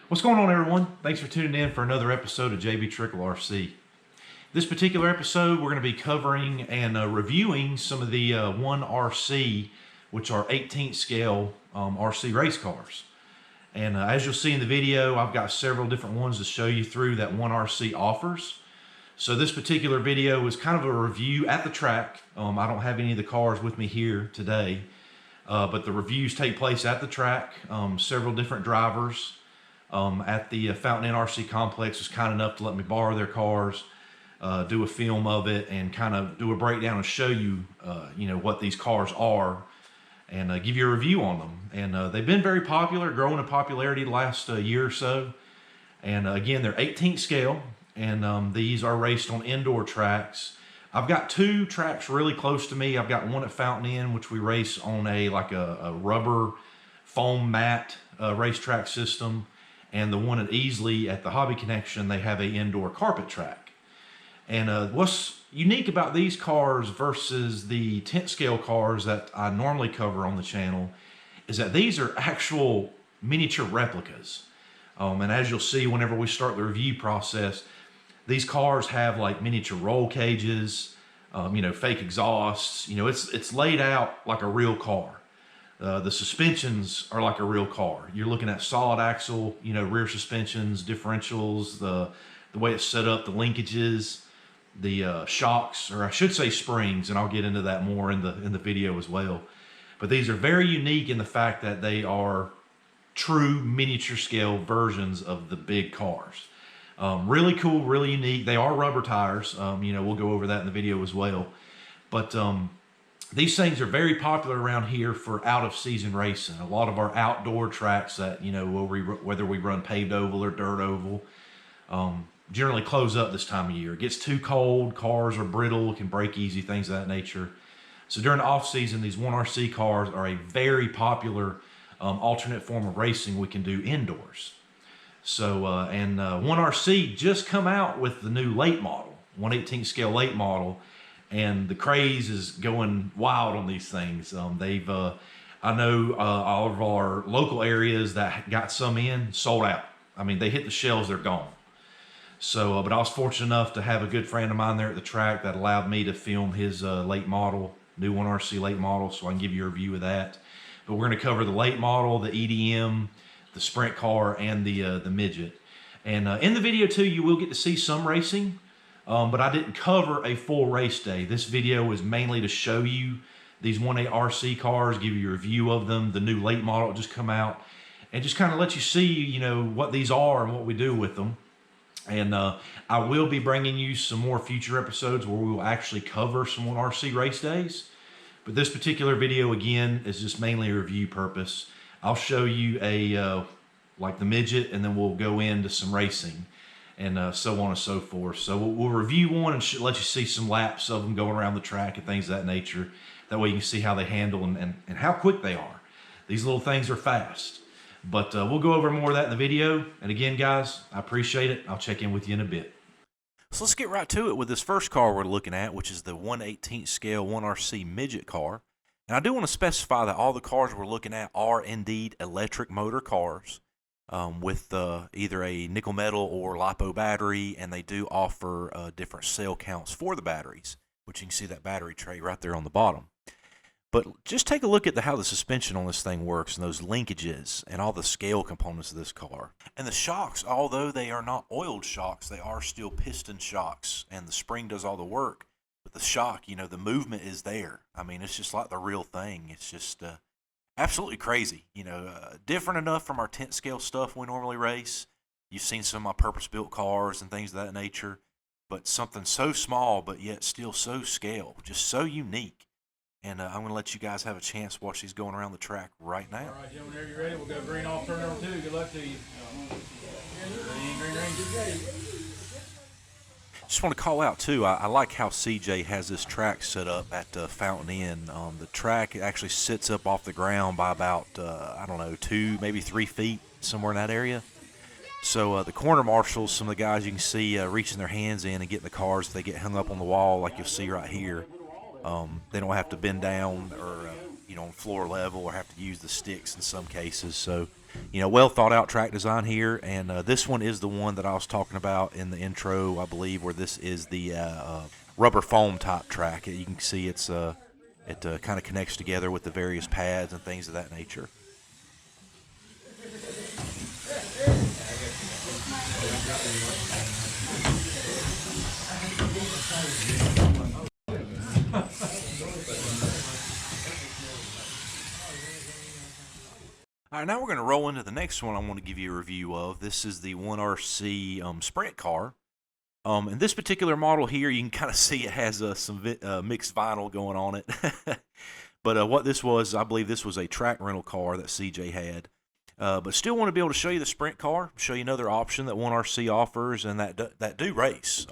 What's going on, everyone? Thanks for tuning in for another episode of JB Trickle RC. This particular episode, we're going to be covering and reviewing some of the 1RC, which are 18th scale RC race cars. And as you'll see in the video, I've got several different ones to show you through that 1RC offers. So this particular video is kind of a review at the track. I don't have any of the cars with me here today, but the reviews take place at the track. Several different drivers at the Fountain Inn RC complex was kind enough to let me borrow their cars, do a film of it, and kind of do a breakdown and show you, what these cars are, and give you a review on them. And they've been very popular, growing in popularity the last year or so. And again, they're 18th scale, and these are raced on indoor tracks. I've got two tracks really close to me. I've got one at Fountain Inn, which we race on a rubber foam mat racetrack system. And the one at Easley at the Hobby Connection, they have a indoor carpet track. And what's unique about these cars versus the 10th scale cars that I normally cover on the channel is that these are actual miniature replicas. And as you'll see whenever we start the review process, these cars have like miniature roll cages, fake exhausts. It's laid out like a real car. The suspensions are like a real car. You're looking at solid axle, rear suspensions, differentials, the way it's set up, the linkages, the shocks, or I should say springs, and I'll get into that more in the video as well. But these are very unique in the fact that they are true miniature scale versions of the big cars. Really cool, really unique. They are rubber tires. We'll go over that in the video as well. But these things are very popular around here for out-of-season racing. A lot of our outdoor tracks that, whether we run paved oval or dirt oval, generally close up this time of year. It gets too cold, cars are brittle, can break easy, things of that nature. So during the off-season, these 1RC cars are a very popular alternate form of racing we can do indoors. So, 1RC just come out with the new late model, 1/18 scale late model, and the craze is going wild on these things. I know all of our local areas that got some in, sold out. I mean, they hit the shelves, they're gone. So, but I was fortunate enough to have a good friend of mine there at the track that allowed me to film his late model, new 1RC late model, so I can give you a review of that. But we're going to cover the late model, the EDM, the sprint car, and the Midget. And in the video too, you will get to see some racing. But I didn't cover a full race day. This video is mainly to show you these 1.8 RC cars, give you a review of them, the new late model just come out, and just kind of let you see, what these are and what we do with them. And I will be bringing you some more future episodes where we will actually cover some 1RC race days. But this particular video, again, is just mainly a review purpose. I'll show you like the Midget, and then we'll go into some racing, and so on and so forth. So we'll review one and let you see some laps of them going around the track and things of that nature. That way you can see how they handle and how quick they are. These little things are fast. But we'll go over more of that in the video. And again, guys, I appreciate it. I'll check in with you in a bit. So let's get right to it with this first car we're looking at, which is the 1/18 scale 1RC Midget car. And I do want to specify that all the cars we're looking at are indeed electric motor cars. With either a nickel metal or LiPo battery, and they do offer different cell counts for the batteries, which you can see that battery tray right there on the bottom. But just take a look at how the suspension on this thing works, and those linkages and all the scale components of this car. And the shocks, although they are not oiled shocks, they are still piston shocks, and the spring does all the work. But the shock, the movement is there. I mean, it's just like the real thing. It's just absolutely crazy, different enough from our 10th scale stuff we normally race. You've seen some of my purpose-built cars and things of that nature, but something so small but yet still so scale, just so unique. And I'm going to let you guys have a chance to watch these going around the track right now. All right, gentlemen, are you ready? We'll go green off turn number 2. Good luck to you. Green. Just want to call out too, I like how CJ has this track set up at Fountain Inn. The track actually sits up off the ground by about, 2, maybe 3 feet, somewhere in that area. So the corner marshals, some of the guys you can see reaching their hands in and getting the cars, if they get hung up on the wall like you'll see right here. They don't have to bend down or on floor level, or have to use the sticks in some cases. So well thought out track design here. And this one is the one that I was talking about in the intro, I believe, where this is the rubber foam type track. You can see it kind of connects together with the various pads and things of that nature. All right, now we're going to roll into the next one I want to give you a review of. This is the 1RC Sprint car. In this particular model here, you can kind of see it has some mixed vinyl going on it. But what this was, I believe this was a track rental car that CJ had. But still want to be able to show you the Sprint car, show you another option that 1RC offers and that do race.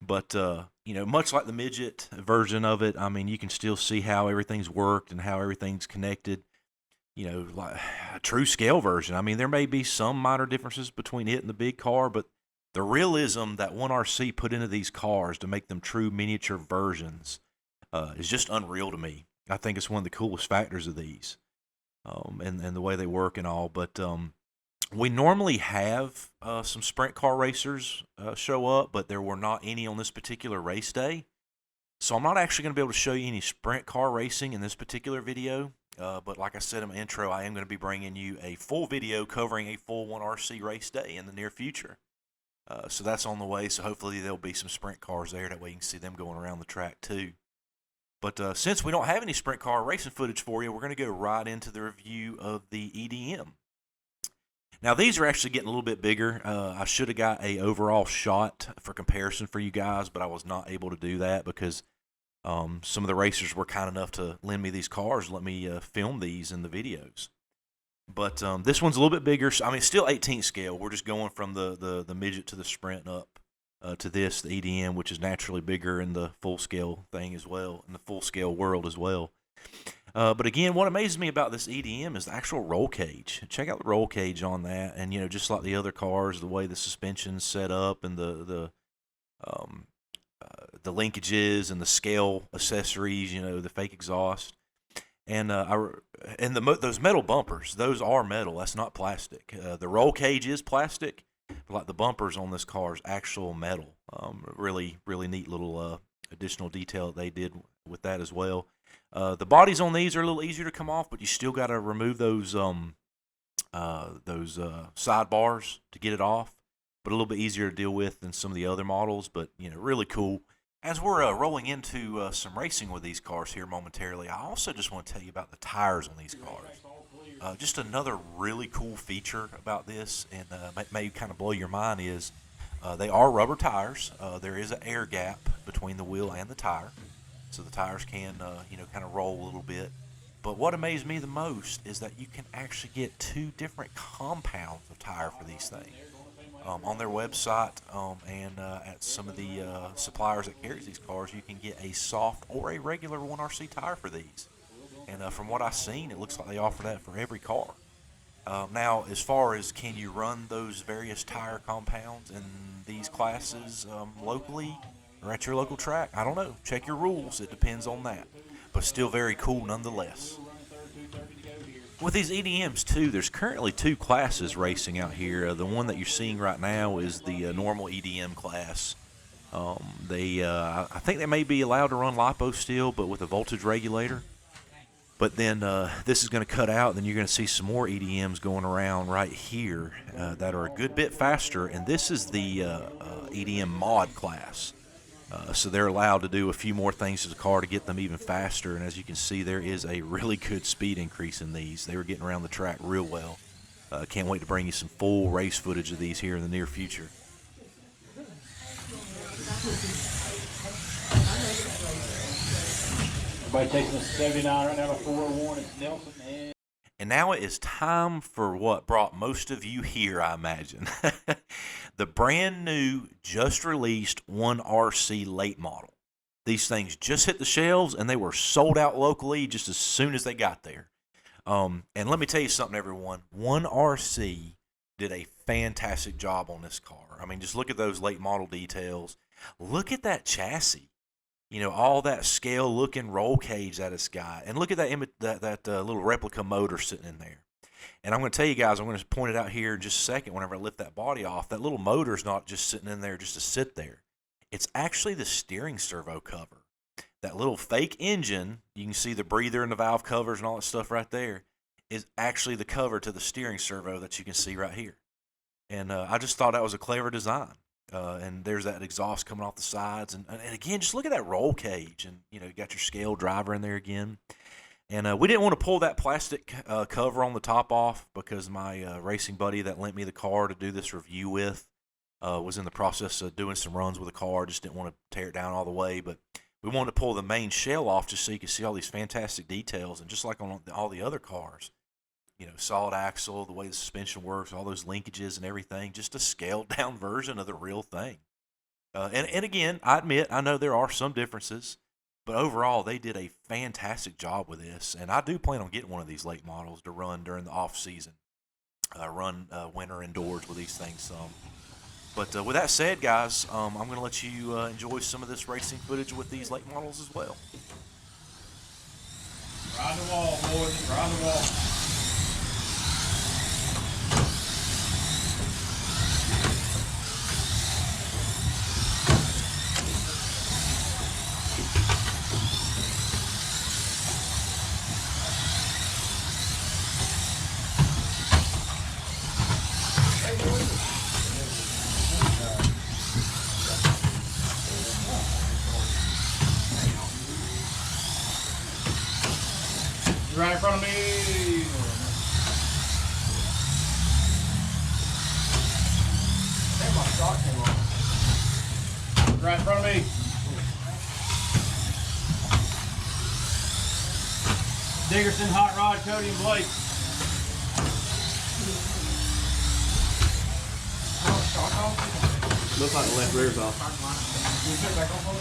But much like the Midget version of it, I mean, you can still see how everything's worked and how everything's connected. Like a true scale version. I mean, there may be some minor differences between it and the big car, but the realism that 1RC put into these cars to make them true miniature versions is just unreal to me. I think it's one of the coolest factors of these, and the way they work and all. But we normally have some sprint car racers show up, but there were not any on this particular race day. So I'm not actually going to be able to show you any sprint car racing in this particular video. But like I said in my intro, I am going to be bringing you a full video covering a full 1RC race day in the near future. So that's on the way, so hopefully there'll be some sprint cars there. That way you can see them going around the track too. But since we don't have any sprint car racing footage for you, we're going to go right into the review of the EDM. Now these are actually getting a little bit bigger. I should have got a overall shot for comparison for you guys, but I was not able to do that because some of the racers were kind enough to lend me these cars, let me film these in the videos. But this one's a little bit bigger. I mean, still 18th scale. We're just going from the Midget to the Sprint up to this, the EDM, which is naturally bigger in the full scale thing as well, in the full scale world as well. But again, what amazes me about this EDM is the actual roll cage. Check out the roll cage on that, and just like the other cars, the way the suspension's set up and the linkages and the scale accessories, the fake exhaust, and those metal bumpers. Those are metal. That's not plastic. The roll cage is plastic, but like the bumpers on this car is actual metal. Really, really neat little additional detail that they did with that as well. The bodies on these are a little easier to come off, but you still got to remove those sidebars to get it off. But a little bit easier to deal with than some of the other models. But really cool. As we're rolling into some racing with these cars here momentarily, I also just want to tell you about the tires on these cars. Just another really cool feature about this, and may kind of blow your mind, is they are rubber tires. There is an air gap between the wheel and the tire, so the tires can kind of roll a little bit. But what amazed me the most is that you can actually get two different compounds of tire for these things. On their website and at some of the suppliers that carries these cars, you can get a soft or a regular 1RC tire for these. And from what I've seen, it looks like they offer that for every car. Now, as far as can you run those various tire compounds in these classes locally or at your local track, I don't know. Check your rules. It depends on that. But still very cool nonetheless. With these EDMs too, there's currently two classes racing out here. The one that you're seeing right now is the normal EDM class. I think they may be allowed to run LiPo still, but with a voltage regulator. But then this is going to cut out, then you're going to see some more EDMs going around right here that are a good bit faster, and this is the EDM mod class. So they're allowed to do a few more things to the car to get them even faster. And as you can see, there is a really good speed increase in these. They were getting around the track real well. Can't wait to bring you some full race footage of these here in the near future. Everybody takes us 79 right now to 401. It's Nelson and now it is time for what brought most of you here, I imagine. The brand new, just released 1RC late model. These things just hit the shelves and they were sold out locally just as soon as they got there. And let me tell you something, everyone. 1RC did a fantastic job on this car. I mean, just look at those late model details. Look at that chassis. All that scale-looking roll cage that it's got. And look at that little replica motor sitting in there. And I'm going to tell you guys, I'm going to point it out here in just a second whenever I lift that body off. That little motor's not just sitting in there just to sit there. It's actually the steering servo cover. That little fake engine, you can see the breather and the valve covers and all that stuff right there, is actually the cover to the steering servo that you can see right here. And I just thought that was a clever design. And there's that exhaust coming off the sides. And again, just look at that roll cage. And, you know, you got your scale driver in there again. And we didn't want to pull that plastic cover on the top off because my racing buddy that lent me the car to do this review with was in the process of doing some runs with the car. Just didn't want to tear it down all the way. But we wanted to pull the main shell off just so you could see all these fantastic details. And just like on all the other cars, you know, solid axle, the way the suspension works, all those linkages and everything, just a scaled down version of the real thing. And again, I admit, I know there are some differences, but overall they did a fantastic job with this. And I do plan on getting one of these late models to run during the off season, run winter indoors with these things some. But with that said, guys, I'm going to let you enjoy some of this racing footage with these late models as well. Ride the wall, boys. Ride the wall. Right in front of me. My shot came on. Right in front of me. Diggerson, Hot Rod, Cody, and Blake. Looks like the left rear's off. You put it back on for me?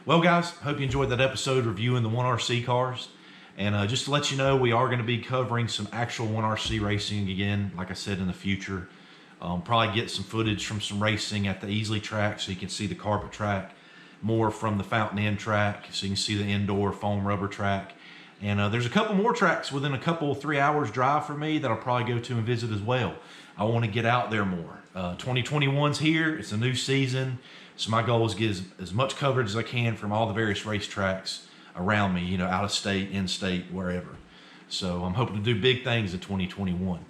Well, guys, hope you enjoyed that episode reviewing the 1RC cars. And just to let you know, we are going to be covering some actual 1RC racing again, like I said, in the future. Probably get some footage from some racing at the Easley track so you can see the carpet track, more from the Fountain Inn track so you can see the indoor foam rubber track. And there's a couple more tracks within a couple 3 hours drive for me that I'll probably go to and visit as well. I want to get out there more. 2021's here. It's a new season. So my goal is to get as much coverage as I can from all the various racetracks around me, out of state, in state, wherever. So I'm hoping to do big things in 2021.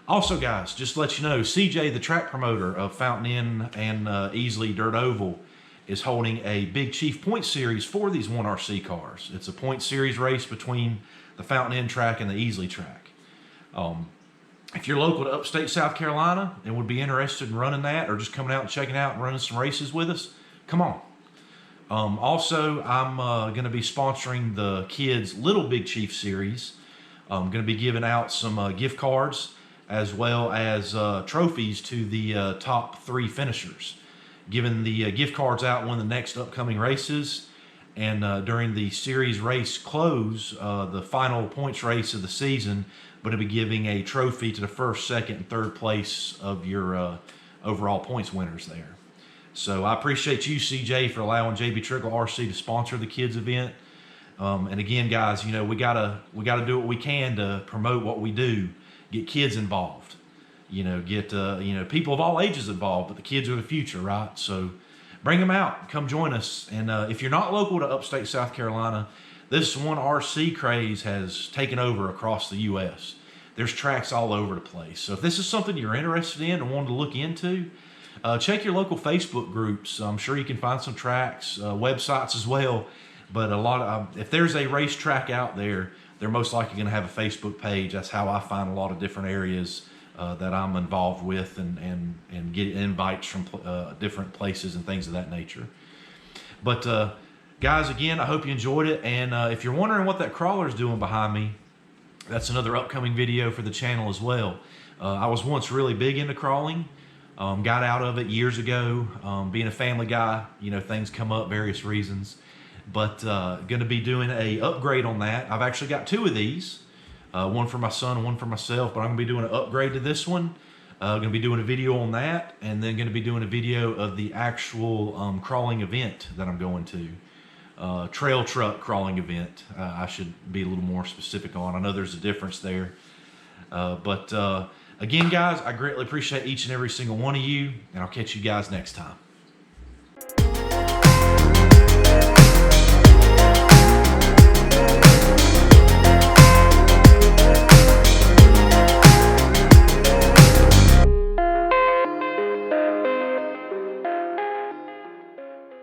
Also, guys, just to let you know, CJ, the track promoter of Fountain Inn and Easley Dirt Oval, is holding a Big Chief Point Series for these 1RC cars. It's a point series race between the Fountain Inn track and the Easley track. If you're local to upstate South Carolina and would be interested in running that, or just coming out and checking out and running some races with us, come on. Also, I'm going to be sponsoring the kids' Little Big Chief Series. I'm going to be giving out some gift cards as well as trophies to the top 3 finishers. Giving the gift cards out one of the next upcoming races, and during the series race close, the final points race of the season, but I'll be giving a trophy to the first, second, and third place of your overall points winners there. So I appreciate you, CJ, for allowing JB Trickle RC to sponsor the kids event. And again, guys, we gotta do what we can to promote what we do, get kids involved. Get people of all ages involved, but the kids are the future, right? So bring them out, come join us. And if you're not local to upstate South Carolina, this 1RC craze has taken over across the U.S. There's tracks all over the place. So if this is something you're interested in and want to look into, check your local Facebook groups. I'm sure you can find some tracks, websites as well. But if there's a racetrack out there, they're most likely going to have a Facebook page. That's how I find a lot of different areas that I'm involved with, and get invites from different places and things of that nature. But guys, again, I hope you enjoyed it. And if you're wondering what that crawler is doing behind me, that's another upcoming video for the channel as well. I was once really big into crawling, got out of it years ago. Being a family guy, things come up, various reasons. But going to be doing a upgrade on that. I've actually got 2 of these. One for my son and one for myself, but I'm going to be doing an upgrade to this one. Going to be doing a video on that, and then going to be doing a video of the actual crawling event that I'm going to. Trail truck crawling event. I should be a little more specific on. I know there's a difference there. But again, guys, I greatly appreciate each and every single one of you, and I'll catch you guys next time.